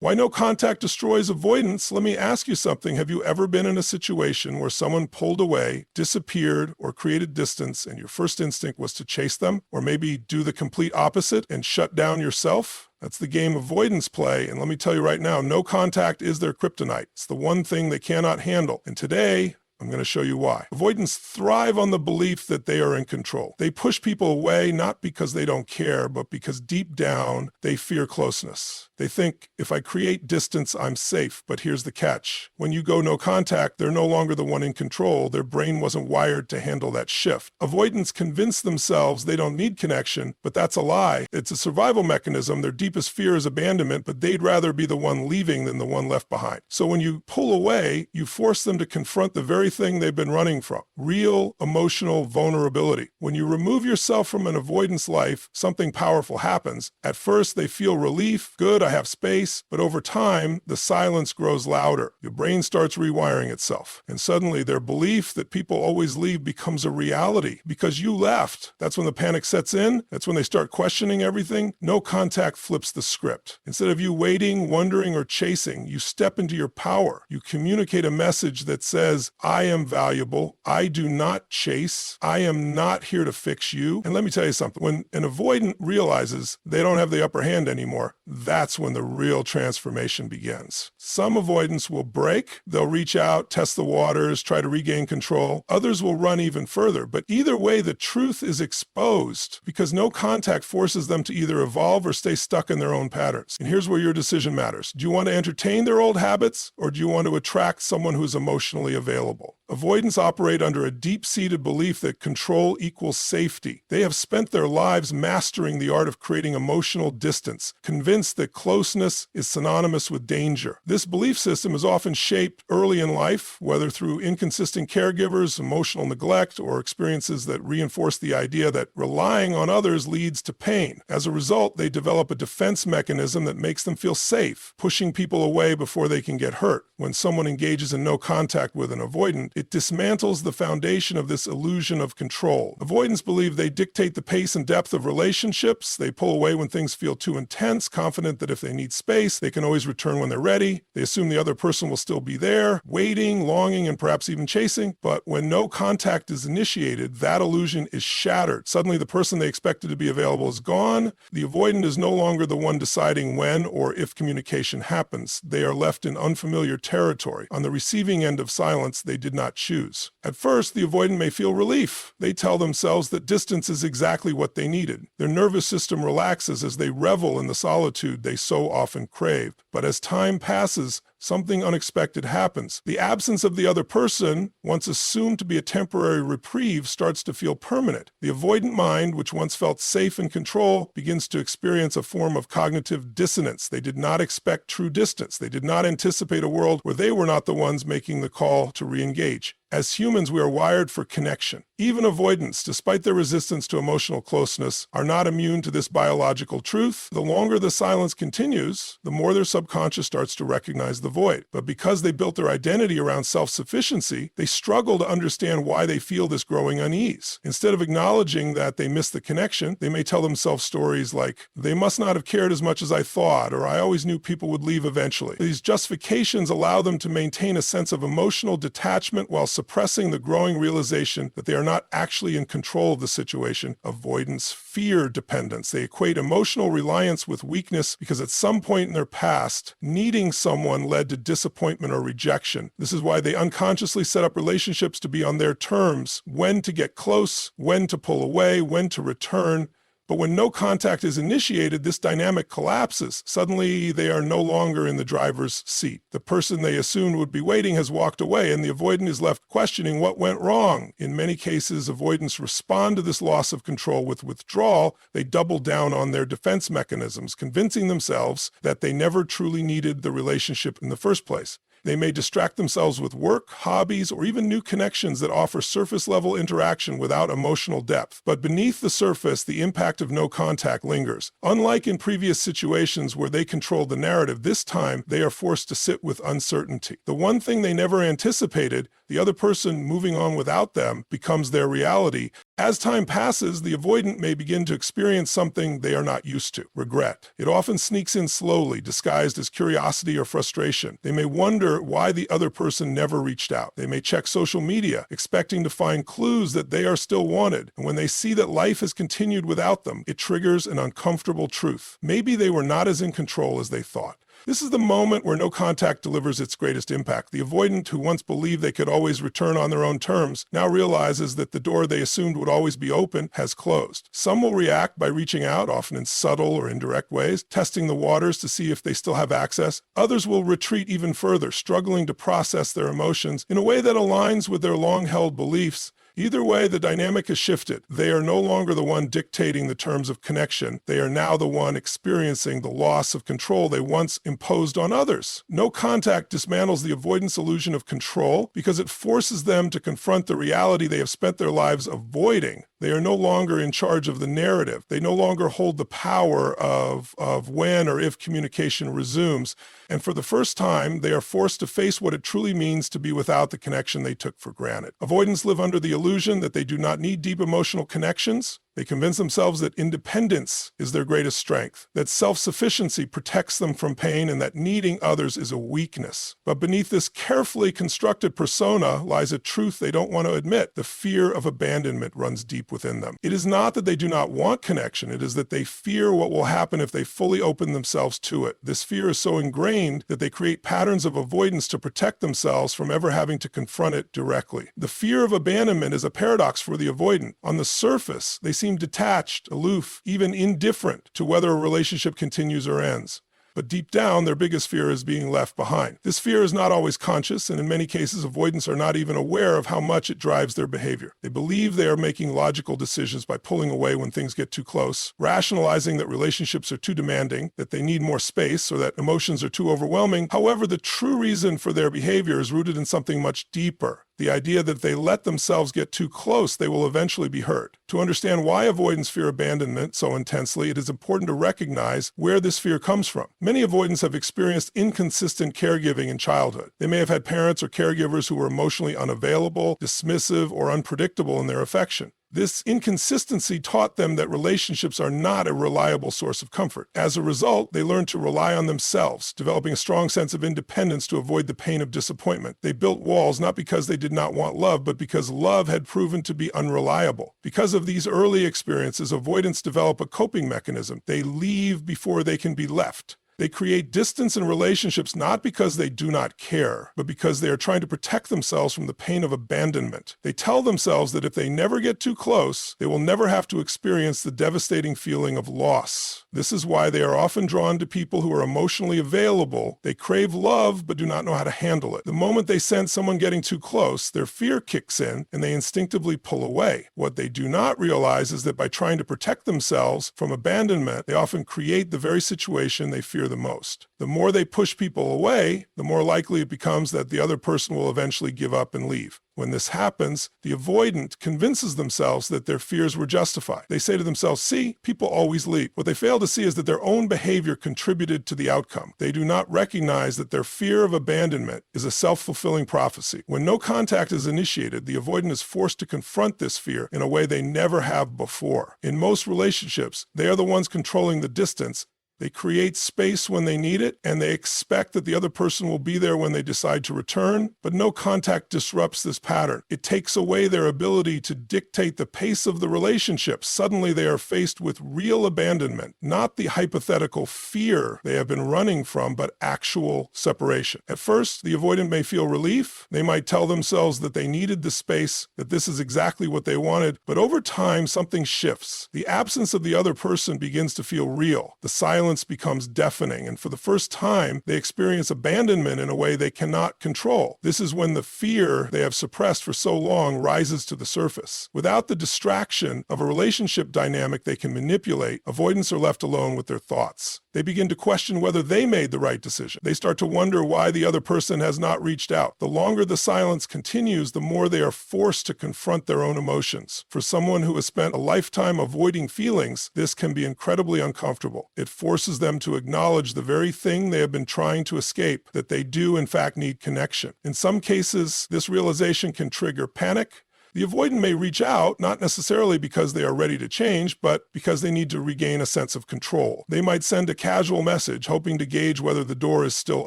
Why no contact destroys avoidance? Let me ask you something. Have you ever been in a situation where someone pulled away, disappeared, or created distance, and your first instinct was to chase them, or maybe do the complete opposite and shut down yourself? That's the game avoidance play, and let me tell you right now, no contact is their kryptonite. It's the one thing they cannot handle. And today, I'm going to show you why. Avoidants thrive on the belief that they are in control. They push people away not because they don't care, but because deep down, they fear closeness. They think, if I create distance, I'm safe. But here's the catch. When you go no contact, they're no longer the one in control. Their brain wasn't wired to handle that shift. Avoidants convince themselves they don't need connection, but that's a lie. It's a survival mechanism. Their deepest fear is abandonment, but they'd rather be the one leaving than the one left behind. So when you pull away, you force them to confront the very thing they've been running from: real emotional vulnerability. When you remove yourself from an avoidance life, something powerful happens. At first, they feel relief. Good, I have space. But over time, the silence grows louder. Your brain starts rewiring itself. And suddenly, their belief that people always leave becomes a reality because you left. That's when the panic sets in. That's when they start questioning everything. No contact flips the script. Instead of you waiting, wondering, or chasing, you step into your power. You communicate a message that says, I am valuable. I do not chase. I am not here to fix you. And let me tell you something. When an avoidant realizes they don't have the upper hand anymore, that's when the real transformation begins. Some avoidants will break. They'll reach out, test the waters, try to regain control. Others will run even further. But either way, the truth is exposed because no contact forces them to either evolve or stay stuck in their own patterns. And here's where your decision matters. Do you want to entertain their old habits, or do you want to attract someone who's emotionally available? Avoidants operate under a deep-seated belief that control equals safety. They have spent their lives mastering the art of creating emotional distance, convinced that closeness is synonymous with danger. This belief system is often shaped early in life, whether through inconsistent caregivers, emotional neglect, or experiences that reinforce the idea that relying on others leads to pain. As a result, they develop a defense mechanism that makes them feel safe, pushing people away before they can get hurt. When someone engages in no contact with an avoidant, it dismantles the foundation of this illusion of control. Avoidants believe they dictate the pace and depth of relationships. They pull away when things feel too intense, confident that if they need space, they can always return when they're ready. They assume the other person will still be there, waiting, longing, and perhaps even chasing. But when no contact is initiated, that illusion is shattered. Suddenly, the person they expected to be available is gone. The avoidant is no longer the one deciding when or if communication happens. They are left in unfamiliar territory. On the receiving end of silence, they did not choose. At first, the avoidant may feel relief. They tell themselves that distance is exactly what they needed. Their nervous system relaxes as they revel in the solitude they so often craved. But as time passes, something unexpected happens. The absence of the other person, once assumed to be a temporary reprieve, starts to feel permanent. The avoidant mind, which once felt safe in control, begins to experience a form of cognitive dissonance. They did not expect true distance. They did not anticipate a world where they were not the ones making the call to re-engage. As humans, we are wired for connection. Even avoidants, despite their resistance to emotional closeness, are not immune to this biological truth. The longer the silence continues, the more their subconscious starts to recognize the void. But because they built their identity around self-sufficiency, they struggle to understand why they feel this growing unease. Instead of acknowledging that they missed the connection, they may tell themselves stories like, they must not have cared as much as I thought, or I always knew people would leave eventually. These justifications allow them to maintain a sense of emotional detachment while suppressing the growing realization that they are not actually in control of the situation. Avoidance fear dependence. They equate emotional reliance with weakness because at some point in their past, needing someone led to disappointment or rejection. This is why they unconsciously set up relationships to be on their terms, when to get close, when to pull away, when to return. But when no contact is initiated, this dynamic collapses. Suddenly, they are no longer in the driver's seat. The person they assumed would be waiting has walked away, and the avoidant is left questioning what went wrong. In many cases, avoidants respond to this loss of control with withdrawal. They double down on their defense mechanisms, convincing themselves that they never truly needed the relationship in the first place. They may distract themselves with work, hobbies, or even new connections that offer surface-level interaction without emotional depth. But beneath the surface, the impact of no contact lingers. Unlike in previous situations where they controlled the narrative, this time they are forced to sit with uncertainty. The one thing they never anticipated, The other person moving on without them becomes their reality. As time passes, the avoidant may begin to experience something they are not used to, regret. It often sneaks in slowly, disguised as curiosity or frustration. They may wonder why the other person never reached out. They may check social media, expecting to find clues that they are still wanted. And when they see that life has continued without them, it triggers an uncomfortable truth. Maybe they were not as in control as they thought. This is the moment where no contact delivers its greatest impact. The avoidant, who once believed they could always return on their own terms, now realizes that the door they assumed would always be open has closed. Some will react by reaching out, often in subtle or indirect ways, testing the waters to see if they still have access. Others will retreat even further, struggling to process their emotions in a way that aligns with their long-held beliefs. Either way, the dynamic has shifted. They are no longer the one dictating the terms of connection. They are now the one experiencing the loss of control they once imposed on others. No contact dismantles the avoidance illusion of control because it forces them to confront the reality they have spent their lives avoiding. They are no longer in charge of the narrative. They no longer hold the power of when or if communication resumes. And for the first time, they are forced to face what it truly means to be without the connection they took for granted. Avoidants live under the illusion that they do not need deep emotional connections. They convince themselves that independence is their greatest strength, that self-sufficiency protects them from pain, and that needing others is a weakness. But beneath this carefully constructed persona lies a truth they don't want to admit. The fear of abandonment runs deep within them. It is not that they do not want connection, it is that they fear what will happen if they fully open themselves to it. This fear is so ingrained that they create patterns of avoidance to protect themselves from ever having to confront it directly. The fear of abandonment is a paradox for the avoidant. On the surface, they seem detached, aloof, even indifferent to whether a relationship continues or ends. But deep down, their biggest fear is being left behind. This fear is not always conscious, and in many cases, avoidants are not even aware of how much it drives their behavior. They believe they are making logical decisions by pulling away when things get too close, rationalizing that relationships are too demanding, that they need more space, or that emotions are too overwhelming. However, the true reason for their behavior is rooted in something much deeper. The idea that if they let themselves get too close, they will eventually be hurt. To understand why avoidants fear abandonment so intensely, it is important to recognize where this fear comes from. Many avoidants have experienced inconsistent caregiving in childhood. They may have had parents or caregivers who were emotionally unavailable, dismissive, or unpredictable in their affection. This inconsistency taught them that relationships are not a reliable source of comfort. As a result, they learned to rely on themselves, developing a strong sense of independence to avoid the pain of disappointment. They built walls not because they did not want love, but because love had proven to be unreliable. Because of these early experiences, avoidants develop a coping mechanism. They leave before they can be left. They create distance in relationships not because they do not care, but because they are trying to protect themselves from the pain of abandonment. They tell themselves that if they never get too close, they will never have to experience the devastating feeling of loss. This is why they are often drawn to people who are emotionally available. They crave love, but do not know how to handle it. The moment they sense someone getting too close, their fear kicks in, and they instinctively pull away. What they do not realize is that by trying to protect themselves from abandonment, they often create the very situation they fear the most. The more they push people away, the more likely it becomes that the other person will eventually give up and leave. When this happens, the avoidant convinces themselves that their fears were justified. They say to themselves, see, people always leave. What they fail to see is that their own behavior contributed to the outcome. They do not recognize that their fear of abandonment is a self-fulfilling prophecy. When no contact is initiated, the avoidant is forced to confront this fear in a way they never have before. In most relationships, they are the ones controlling the distance. They create space when they need it, and they expect that the other person will be there when they decide to return, but no contact disrupts this pattern. It takes away their ability to dictate the pace of the relationship. Suddenly they are faced with real abandonment, not the hypothetical fear they have been running from, but actual separation. At first, the avoidant may feel relief. They might tell themselves that they needed the space, that this is exactly what they wanted, but over time, something shifts. The absence of the other person begins to feel real. The silence becomes deafening, and for the first time, they experience abandonment in a way they cannot control. This is when the fear they have suppressed for so long rises to the surface. Without the distraction of a relationship dynamic they can manipulate, avoidants are left alone with their thoughts. They begin to question whether they made the right decision. They start to wonder why the other person has not reached out. The longer the silence continues, the more they are forced to confront their own emotions. For someone who has spent a lifetime avoiding feelings, this can be incredibly uncomfortable. It forces forces them to acknowledge the very thing they have been trying to escape, that they do in fact need connection. In some cases, this realization can trigger panic. The avoidant may reach out, not necessarily because they are ready to change, but because they need to regain a sense of control. They might send a casual message, hoping to gauge whether the door is still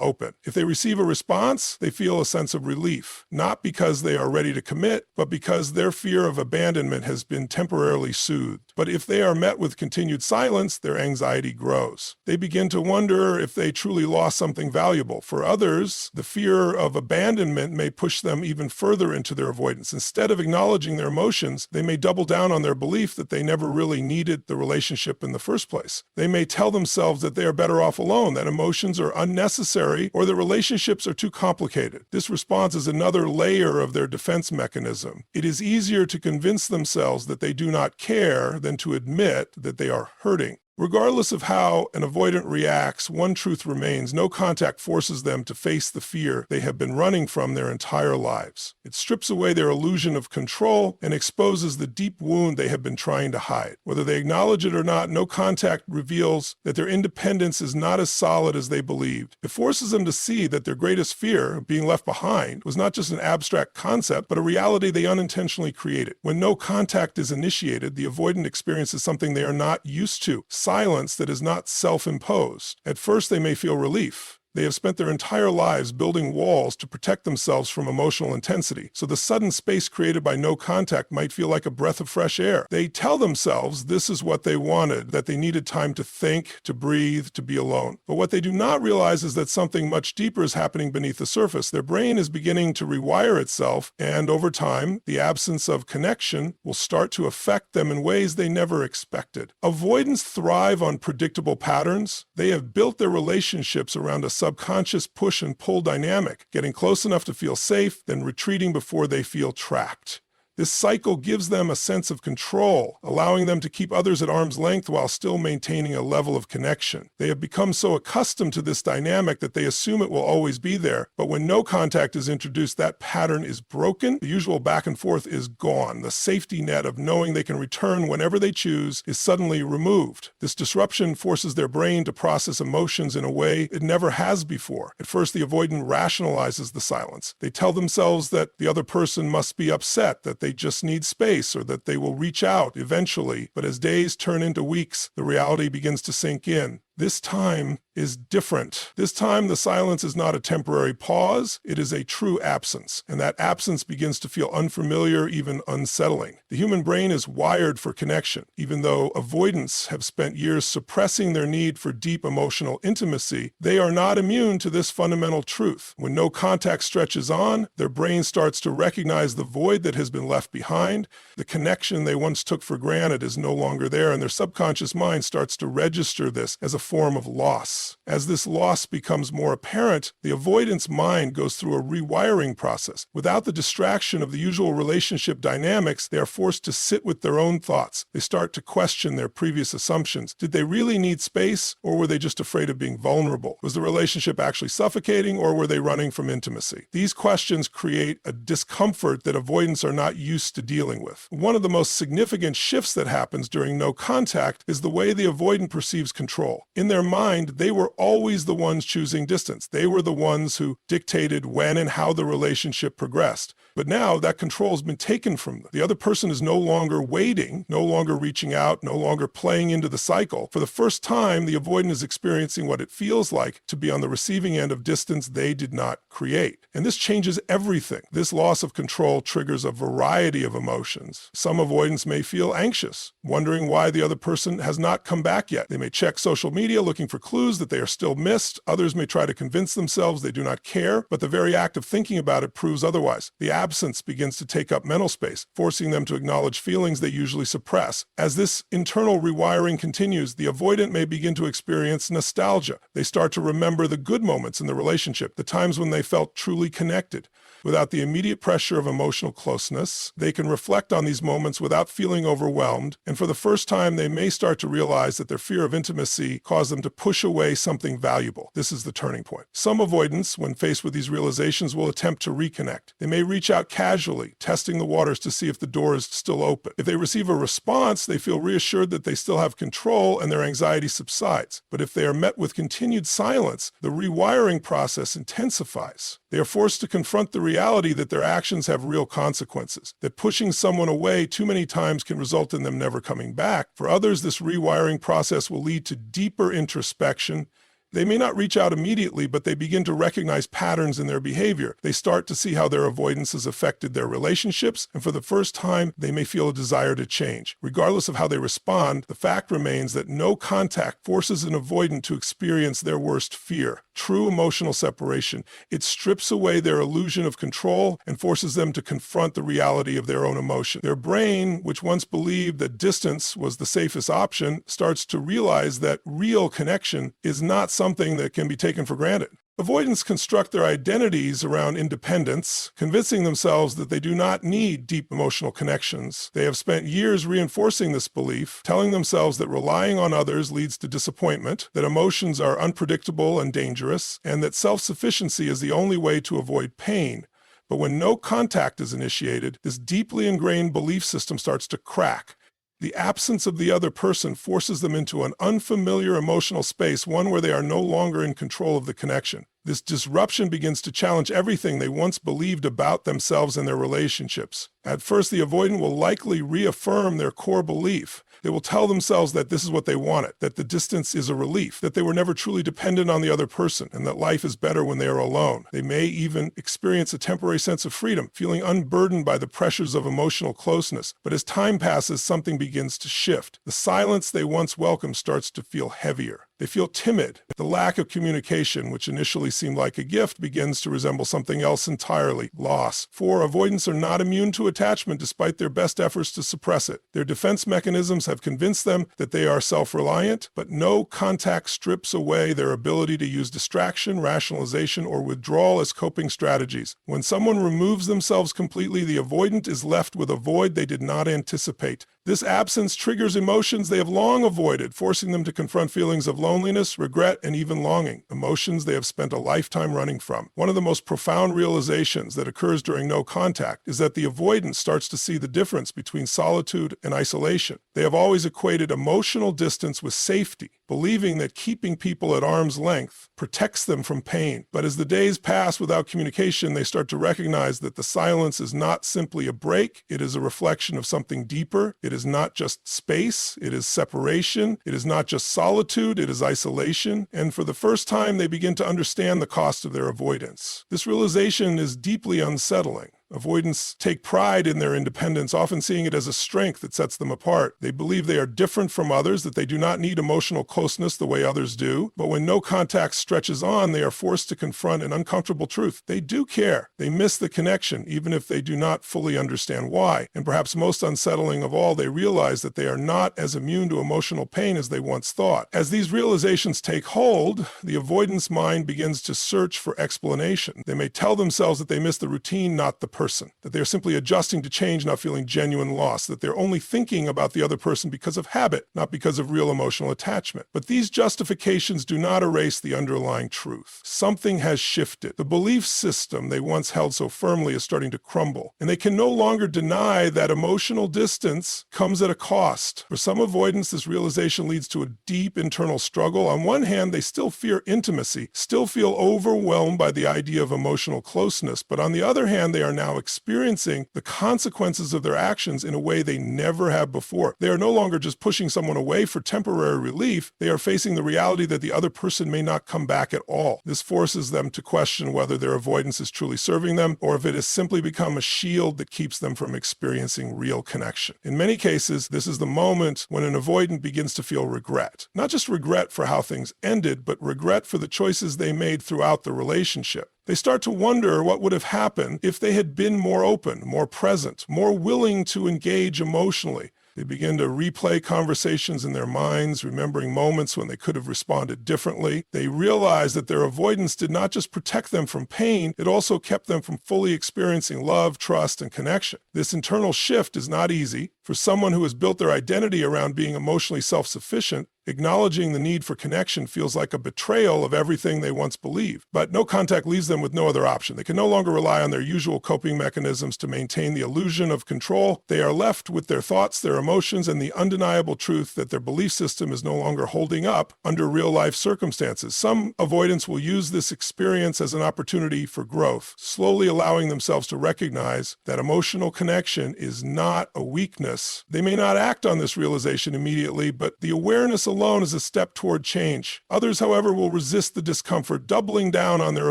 open. If they receive a response, they feel a sense of relief, not because they are ready to commit, but because their fear of abandonment has been temporarily soothed. But if they are met with continued silence, their anxiety grows. They begin to wonder if they truly lost something valuable. For others, the fear of abandonment may push them even further into their avoidance. Instead of acknowledging their emotions, they may double down on their belief that they never really needed the relationship in the first place. They may tell themselves that they are better off alone, that emotions are unnecessary, or that relationships are too complicated. This response is another layer of their defense mechanism. It is easier to convince themselves that they do not care than to admit that they are hurting. Regardless of how an avoidant reacts, one truth remains: no contact forces them to face the fear they have been running from their entire lives. It strips away their illusion of control and exposes the deep wound they have been trying to hide. Whether they acknowledge it or not, no contact reveals that their independence is not as solid as they believed. It forces them to see that their greatest fear, being left behind, was not just an abstract concept, but a reality they unintentionally created. When no contact is initiated, the avoidant experiences something they are not used to: silence that is not self-imposed. At first, they may feel relief. They have spent their entire lives building walls to protect themselves from emotional intensity, so the sudden space created by no contact might feel like a breath of fresh air. They tell themselves this is what they wanted, that they needed time to think, to breathe, to be alone. But what they do not realize is that something much deeper is happening beneath the surface. Their brain is beginning to rewire itself, and over time, the absence of connection will start to affect them in ways they never expected. Avoidants thrive on predictable patterns. They have built their relationships around a subconscious push and pull dynamic, getting close enough to feel safe, then retreating before they feel trapped. This cycle gives them a sense of control, allowing them to keep others at arm's length while still maintaining a level of connection. They have become so accustomed to this dynamic that they assume it will always be there, but when no contact is introduced, that pattern is broken. The usual back and forth is gone. The safety net of knowing they can return whenever they choose is suddenly removed. This disruption forces their brain to process emotions in a way it never has before. At first, the avoidant rationalizes the silence. They tell themselves that the other person must be upset, that they just need space, or that they will reach out eventually. But as days turn into weeks, the reality begins to sink in. This time is different. This time, the silence is not a temporary pause, it is a true absence. And that absence begins to feel unfamiliar, even unsettling. The human brain is wired for connection. Even though avoidants have spent years suppressing their need for deep emotional intimacy, they are not immune to this fundamental truth. When no contact stretches on, their brain starts to recognize the void that has been left behind. The connection they once took for granted is no longer there, and their subconscious mind starts to register this as a form of loss. As this loss becomes more apparent, the avoidance mind goes through a rewiring process. Without the distraction of the usual relationship dynamics, they are forced to sit with their own thoughts. They start to question their previous assumptions. Did they really need space, or were they just afraid of being vulnerable? Was the relationship actually suffocating, or were they running from intimacy? These questions create a discomfort that avoidants are not used to dealing with. One of the most significant shifts that happens during no contact is the way the avoidant perceives control. In their mind, they were always the ones choosing distance. They were the ones who dictated when and how the relationship progressed. But now that control has been taken from them. The other person is no longer waiting, no longer reaching out, no longer playing into the cycle. For the first time, the avoidant is experiencing what it feels like to be on the receiving end of distance they did not create. And this changes everything. This loss of control triggers a variety of emotions. Some avoidants may feel anxious, wondering why the other person has not come back yet. They may check social media looking for clues that they are still missed. Others may try to convince themselves they do not care, but the very act of thinking about it proves otherwise. The absence begins to take up mental space, forcing them to acknowledge feelings they usually suppress. As this internal rewiring continues, the avoidant may begin to experience nostalgia. They start to remember the good moments in the relationship, the times when they felt truly connected. Without the immediate pressure of emotional closeness, they can reflect on these moments without feeling overwhelmed, and for the first time, they may start to realize that their fear of intimacy caused them to push away something valuable. This is the turning point. Some avoidants, when faced with these realizations, will attempt to reconnect. They may reach out casually, testing the waters to see if the door is still open. If they receive a response, they feel reassured that they still have control and their anxiety subsides. But if they are met with continued silence, the rewiring process intensifies. They are forced to confront the reality that their actions have real consequences, that pushing someone away too many times can result in them never coming back. For others, this rewiring process will lead to deeper introspection. They may not reach out immediately, but they begin to recognize patterns in their behavior. They start to see how their avoidance has affected their relationships, and for the first time, they may feel a desire to change. Regardless of how they respond, the fact remains that no contact forces an avoidant to experience their worst fear. True emotional separation. It strips away their illusion of control and forces them to confront the reality of their own emotion. Their brain, which once believed that distance was the safest option, starts to realize that real connection is not something that can be taken for granted. Avoidants construct their identities around independence, convincing themselves that they do not need deep emotional connections. They have spent years reinforcing this belief, telling themselves that relying on others leads to disappointment, that emotions are unpredictable and dangerous, and that self-sufficiency is the only way to avoid pain. But when no contact is initiated, this deeply ingrained belief system starts to crack. The absence of the other person forces them into an unfamiliar emotional space, one where they are no longer in control of the connection. This disruption begins to challenge everything they once believed about themselves and their relationships. At first, the avoidant will likely reaffirm their core belief. They will tell themselves that this is what they wanted, that the distance is a relief, that they were never truly dependent on the other person, and that life is better when they are alone. They may even experience a temporary sense of freedom, feeling unburdened by the pressures of emotional closeness. But as time passes, something begins to shift. The silence they once welcomed starts to feel heavier. They feel timid. The lack of communication, which initially seemed like a gift, begins to resemble something else entirely, loss. For avoidants are not immune to attachment despite their best efforts to suppress it. Their defense mechanisms have convinced them that they are self-reliant, but no contact strips away their ability to use distraction, rationalization, or withdrawal as coping strategies. When someone removes themselves completely, the avoidant is left with a void they did not anticipate. This absence triggers emotions they have long avoided, forcing them to confront feelings of loneliness, regret, and even longing, emotions they have spent a lifetime running from. One of the most profound realizations that occurs during no contact is that the avoidant starts to see the difference between solitude and isolation. They have always equated emotional distance with safety, believing that keeping people at arm's length protects them from pain. But as the days pass without communication, they start to recognize that the silence is not simply a break, it is a reflection of something deeper. It is not just space, it is separation. It is not just solitude, it is isolation. And for the first time, they begin to understand the cost of their avoidance. This realization is deeply unsettling. Avoidants take pride in their independence, often seeing it as a strength that sets them apart. They believe they are different from others, that they do not need emotional closeness the way others do. But when no contact stretches on, they are forced to confront an uncomfortable truth. They do care. They miss the connection, even if they do not fully understand why. And perhaps most unsettling of all, they realize that they are not as immune to emotional pain as they once thought. As these realizations take hold, the avoidance mind begins to search for explanation. They may tell themselves that they miss the routine, not the person, that they're simply adjusting to change, not feeling genuine loss, that they're only thinking about the other person because of habit, not because of real emotional attachment. But these justifications do not erase the underlying truth. Something has shifted. The belief system they once held so firmly is starting to crumble, and they can no longer deny that emotional distance comes at a cost. For some avoidants, this realization leads to a deep internal struggle. On one hand, they still fear intimacy, still feel overwhelmed by the idea of emotional closeness, but on the other hand, they are now experiencing the consequences of their actions in a way they never have before. They are no longer just pushing someone away for temporary relief. They are facing the reality that the other person may not come back at all. This forces them to question whether their avoidance is truly serving them, or if it has simply become a shield that keeps them from experiencing real connection. In many cases, this is the moment when an avoidant begins to feel regret. Not just regret for how things ended, but regret for the choices they made throughout the relationship. They start to wonder what would have happened if they had been more open, more present, more willing to engage emotionally. They begin to replay conversations in their minds, remembering moments when they could have responded differently. They realize that their avoidance did not just protect them from pain, it also kept them from fully experiencing love, trust, and connection. This internal shift is not easy. For someone who has built their identity around being emotionally self-sufficient, acknowledging the need for connection feels like a betrayal of everything they once believed. But no contact leaves them with no other option. They can no longer rely on their usual coping mechanisms to maintain the illusion of control. They are left with their thoughts, their emotions, and the undeniable truth that their belief system is no longer holding up under real-life circumstances. Some avoidants will use this experience as an opportunity for growth, slowly allowing themselves to recognize that emotional connection is not a weakness. They may not act on this realization immediately, but the awareness alone is a step toward change. Others, however, will resist the discomfort, doubling down on their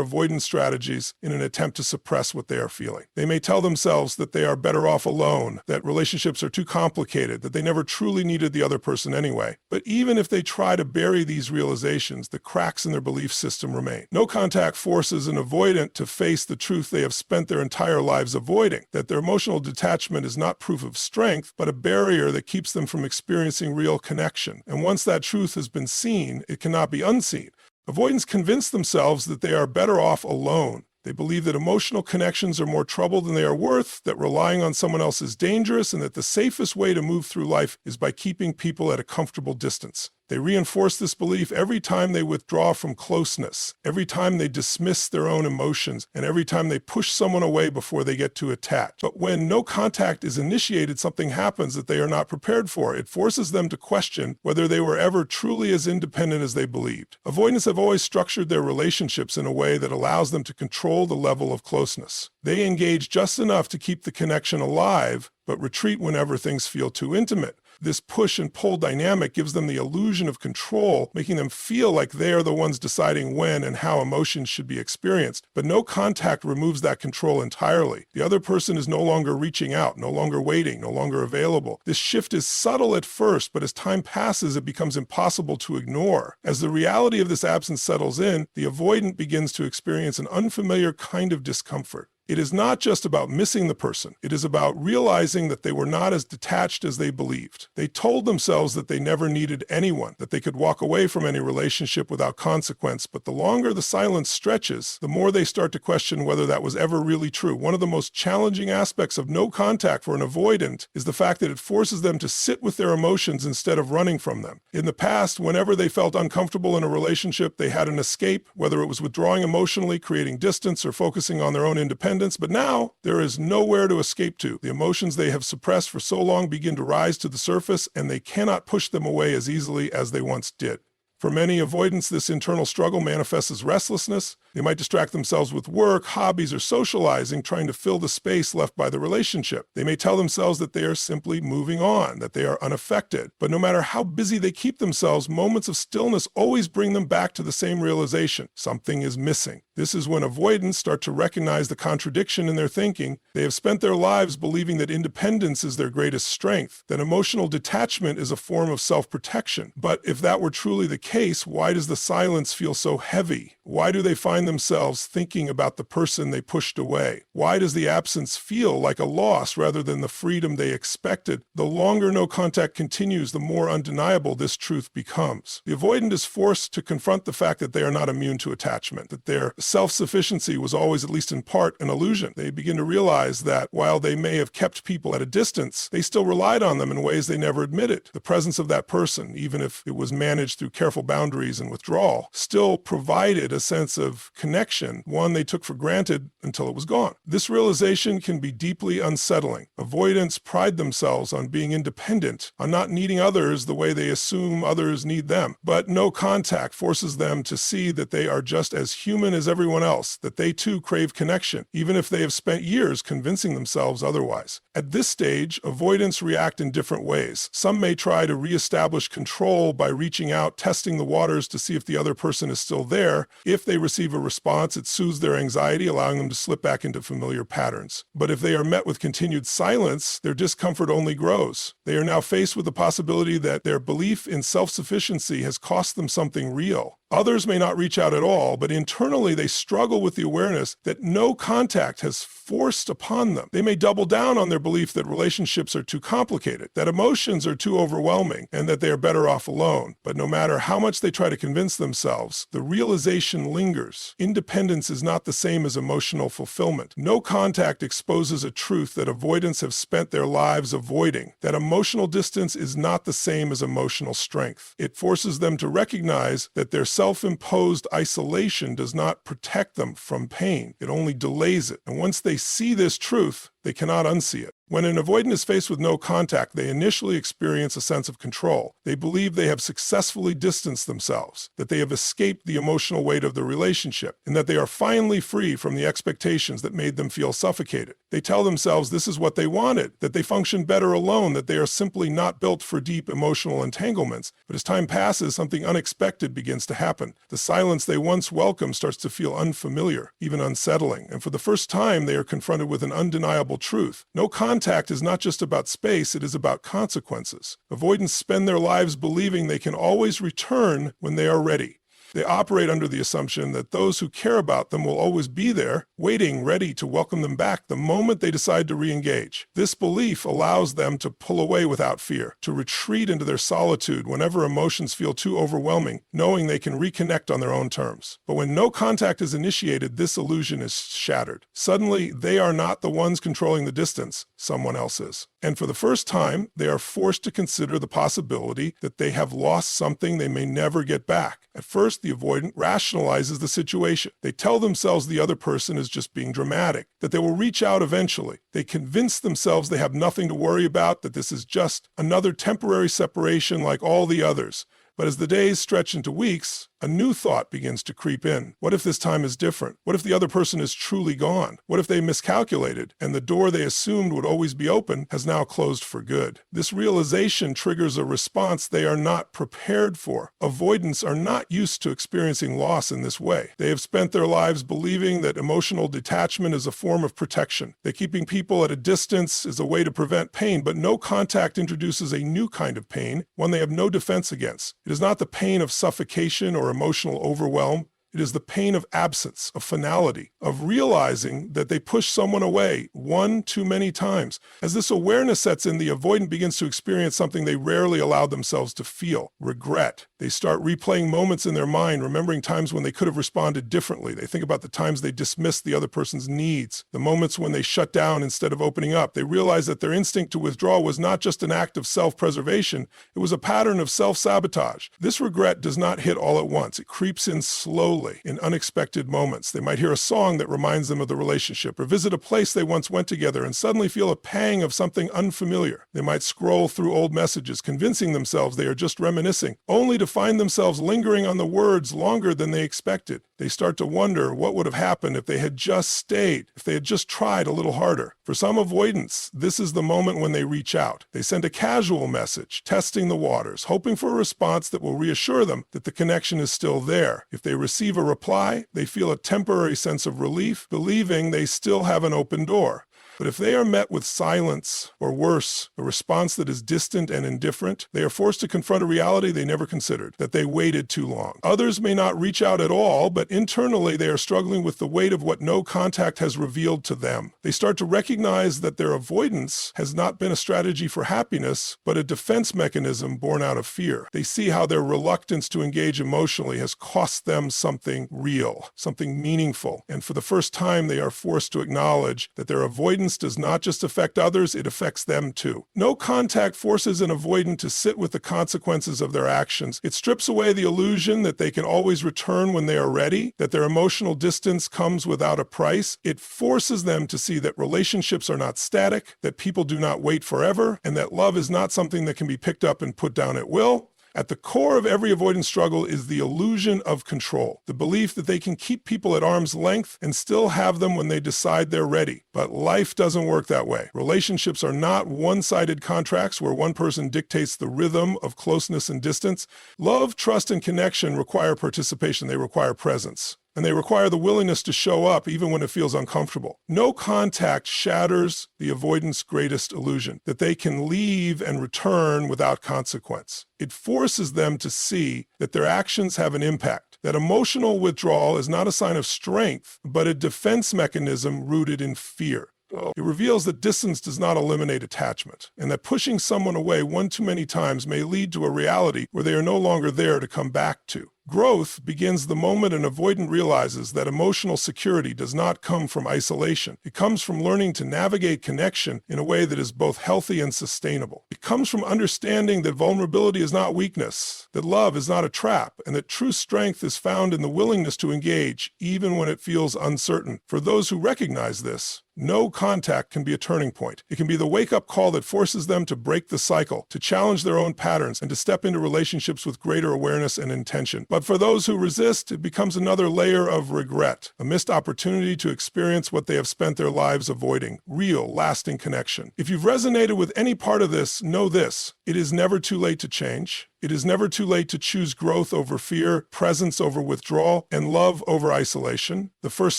avoidance strategies in an attempt to suppress what they are feeling. They may tell themselves that they are better off alone, that relationships are too complicated, that they never truly needed the other person anyway. But even if they try to bury these realizations, the cracks in their belief system remain. No contact forces an avoidant to face the truth they have spent their entire lives avoiding, that their emotional detachment is not proof of strength, but a barrier that keeps them from experiencing real connection. And once that truth has been seen, it cannot be unseen. Avoidants convince themselves that they are better off alone. They believe that emotional connections are more trouble than they are worth, that relying on someone else is dangerous, and that the safest way to move through life is by keeping people at a comfortable distance. They reinforce this belief every time they withdraw from closeness, every time they dismiss their own emotions, and every time they push someone away before they get too attached. But when no contact is initiated, something happens that they are not prepared for. It forces them to question whether they were ever truly as independent as they believed. Avoidants have always structured their relationships in a way that allows them to control the level of closeness. They engage just enough to keep the connection alive, but retreat whenever things feel too intimate. This push and pull dynamic gives them the illusion of control, making them feel like they are the ones deciding when and how emotions should be experienced. But no contact removes that control entirely. The other person is no longer reaching out, no longer waiting, no longer available. This shift is subtle at first, but as time passes, it becomes impossible to ignore. As the reality of this absence settles in, the avoidant begins to experience an unfamiliar kind of discomfort. It is not just about missing the person. It is about realizing that they were not as detached as they believed. They told themselves that they never needed anyone, that they could walk away from any relationship without consequence. But the longer the silence stretches, the more they start to question whether that was ever really true. One of the most challenging aspects of no contact for an avoidant is the fact that it forces them to sit with their emotions instead of running from them. In the past, whenever they felt uncomfortable in a relationship, they had an escape, whether it was withdrawing emotionally, creating distance, or focusing on their own independence. But now, there is nowhere to escape to. The emotions they have suppressed for so long begin to rise to the surface, and they cannot push them away as easily as they once did. For many avoidants, this internal struggle manifests as restlessness. They might distract themselves with work, hobbies, or socializing, trying to fill the space left by the relationship. They may tell themselves that they are simply moving on, that they are unaffected. But no matter how busy they keep themselves, moments of stillness always bring them back to the same realization: something is missing. This is when avoidants start to recognize the contradiction in their thinking. They have spent their lives believing that independence is their greatest strength, that emotional detachment is a form of self-protection. But if that were truly the case, why does the silence feel so heavy? Why do they find themselves thinking about the person they pushed away? Why does the absence feel like a loss rather than the freedom they expected? The longer no contact continues, the more undeniable this truth becomes. The avoidant is forced to confront the fact that they are not immune to attachment, that their self-sufficiency was always, at least in part, an illusion. They begin to realize that while they may have kept people at a distance, they still relied on them in ways they never admitted. The presence of that person, even if it was managed through careful boundaries and withdrawal, still provided a sense of connection, one they took for granted until it was gone. This realization can be deeply unsettling. Avoidants pride themselves on being independent, on not needing others the way they assume others need them. But no contact forces them to see that they are just as human as everyone else, that they too crave connection, even if they have spent years convincing themselves otherwise. At this stage, avoidants react in different ways. Some may try to reestablish control by reaching out, testing the waters to see if the other person is still there. If they receive a response, it soothes their anxiety, allowing them to slip back into familiar patterns. But if they are met with continued silence, their discomfort only grows. They are now faced with the possibility that their belief in self-sufficiency has cost them something real. Others may not reach out at all, but internally they struggle with the awareness that no contact has forced upon them. They may double down on their belief that relationships are too complicated, that emotions are too overwhelming, and that they are better off alone. But no matter how much they try to convince themselves, the realization lingers. Independence is not the same as emotional fulfillment. No contact exposes a truth that avoidants have spent their lives avoiding, that emotional distance is not the same as emotional strength. It forces them to recognize that their self-imposed isolation does not protect them from pain. It only delays it. And once they see this truth, they cannot unsee it. When an avoidant is faced with no contact, they initially experience a sense of control. They believe they have successfully distanced themselves, that they have escaped the emotional weight of the relationship, and that they are finally free from the expectations that made them feel suffocated. They tell themselves this is what they wanted, that they function better alone, that they are simply not built for deep emotional entanglements. But as time passes, something unexpected begins to happen. The silence they once welcomed starts to feel unfamiliar, even unsettling. And for the first time, they are confronted with an undeniable truth. No contact is not just about space, it is about consequences. Avoidants spend their lives believing they can always return when they are ready. They operate under the assumption that those who care about them will always be there, waiting, ready to welcome them back the moment they decide to re-engage. This belief allows them to pull away without fear, to retreat into their solitude whenever emotions feel too overwhelming, knowing they can reconnect on their own terms. But when no contact is initiated, this illusion is shattered. Suddenly, they are not the ones controlling the distance, someone else is. And for the first time, they are forced to consider the possibility that they have lost something they may never get back. At first, the avoidant rationalizes the situation. They tell themselves the other person is just being dramatic, that they will reach out eventually. They convince themselves they have nothing to worry about, that this is just another temporary separation like all the others. But as the days stretch into weeks, a new thought begins to creep in. What if this time is different? What if the other person is truly gone? What if they miscalculated and the door they assumed would always be open has now closed for good? This realization triggers a response they are not prepared for. Avoidants are not used to experiencing loss in this way. They have spent their lives believing that emotional detachment is a form of protection, that keeping people at a distance is a way to prevent pain, but no contact introduces a new kind of pain, one they have no defense against. It is not the pain of suffocation or emotional overwhelm. It is the pain of absence, of finality, of realizing that they push someone away one too many times. As this awareness sets in, the avoidant begins to experience something they rarely allowed themselves to feel: regret. They start replaying moments in their mind, remembering times when they could have responded differently. They think about the times they dismissed the other person's needs, the moments when they shut down instead of opening up. They realize that their instinct to withdraw was not just an act of self-preservation, it was a pattern of self-sabotage. This regret does not hit all at once. It creeps in slowly, in unexpected moments. They might hear a song that reminds them of the relationship, or visit a place they once went together and suddenly feel a pang of something unfamiliar. They might scroll through old messages, convincing themselves they are just reminiscing, only to find themselves lingering on the words longer than they expected. They start to wonder what would have happened if they had just stayed, if they had just tried a little harder. For some avoidants, this is the moment when they reach out. They send a casual message, testing the waters, hoping for a response that will reassure them that the connection is still there. If they receive a reply, they feel a temporary sense of relief, believing they still have an open door. But if they are met with silence, or worse, a response that is distant and indifferent, they are forced to confront a reality they never considered, that they waited too long. Others may not reach out at all, but internally they are struggling with the weight of what no contact has revealed to them. They start to recognize that their avoidance has not been a strategy for happiness, but a defense mechanism born out of fear. They see how their reluctance to engage emotionally has cost them something real, something meaningful, and for the first time they are forced to acknowledge that their avoidance does not just affect others, it affects them too. No contact forces an avoidant to sit with the consequences of their actions. It strips away the illusion that they can always return when they are ready, that their emotional distance comes without a price. It forces them to see that relationships are not static, that people do not wait forever, and that love is not something that can be picked up and put down at will. At the core of every avoidance struggle is the illusion of control, the belief that they can keep people at arm's length and still have them when they decide they're ready. But life doesn't work that way. Relationships are not one-sided contracts where one person dictates the rhythm of closeness and distance. Love, trust, and connection require participation. They require presence. And they require the willingness to show up even when it feels uncomfortable. No contact shatters the avoidant's greatest illusion, that they can leave and return without consequence. It forces them to see that their actions have an impact, that emotional withdrawal is not a sign of strength, but a defense mechanism rooted in fear. It reveals that distance does not eliminate attachment, and that pushing someone away one too many times may lead to a reality where they are no longer there to come back to. Growth begins the moment an avoidant realizes that emotional security does not come from isolation. It comes from learning to navigate connection in a way that is both healthy and sustainable. It comes from understanding that vulnerability is not weakness, that love is not a trap, and that true strength is found in the willingness to engage, even when it feels uncertain. For those who recognize this, no contact can be a turning point. It can be the wake-up call that forces them to break the cycle, to challenge their own patterns, and to step into relationships with greater awareness and intention. But for those who resist, it becomes another layer of regret, a missed opportunity to experience what they have spent their lives avoiding, real, lasting connection. If you've resonated with any part of this, know this: it is never too late to change. It is never too late to choose growth over fear, presence over withdrawal, and love over isolation. The first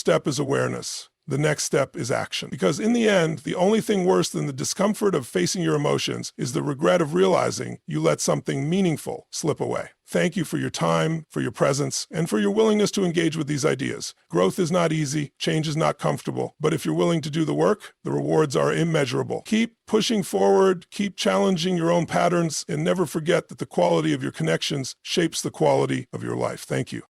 step is awareness. The next step is action. Because in the end, the only thing worse than the discomfort of facing your emotions is the regret of realizing you let something meaningful slip away. Thank you for your time, for your presence, and for your willingness to engage with these ideas. Growth is not easy, change is not comfortable, but if you're willing to do the work, the rewards are immeasurable. Keep pushing forward, keep challenging your own patterns, and never forget that the quality of your connections shapes the quality of your life. Thank you.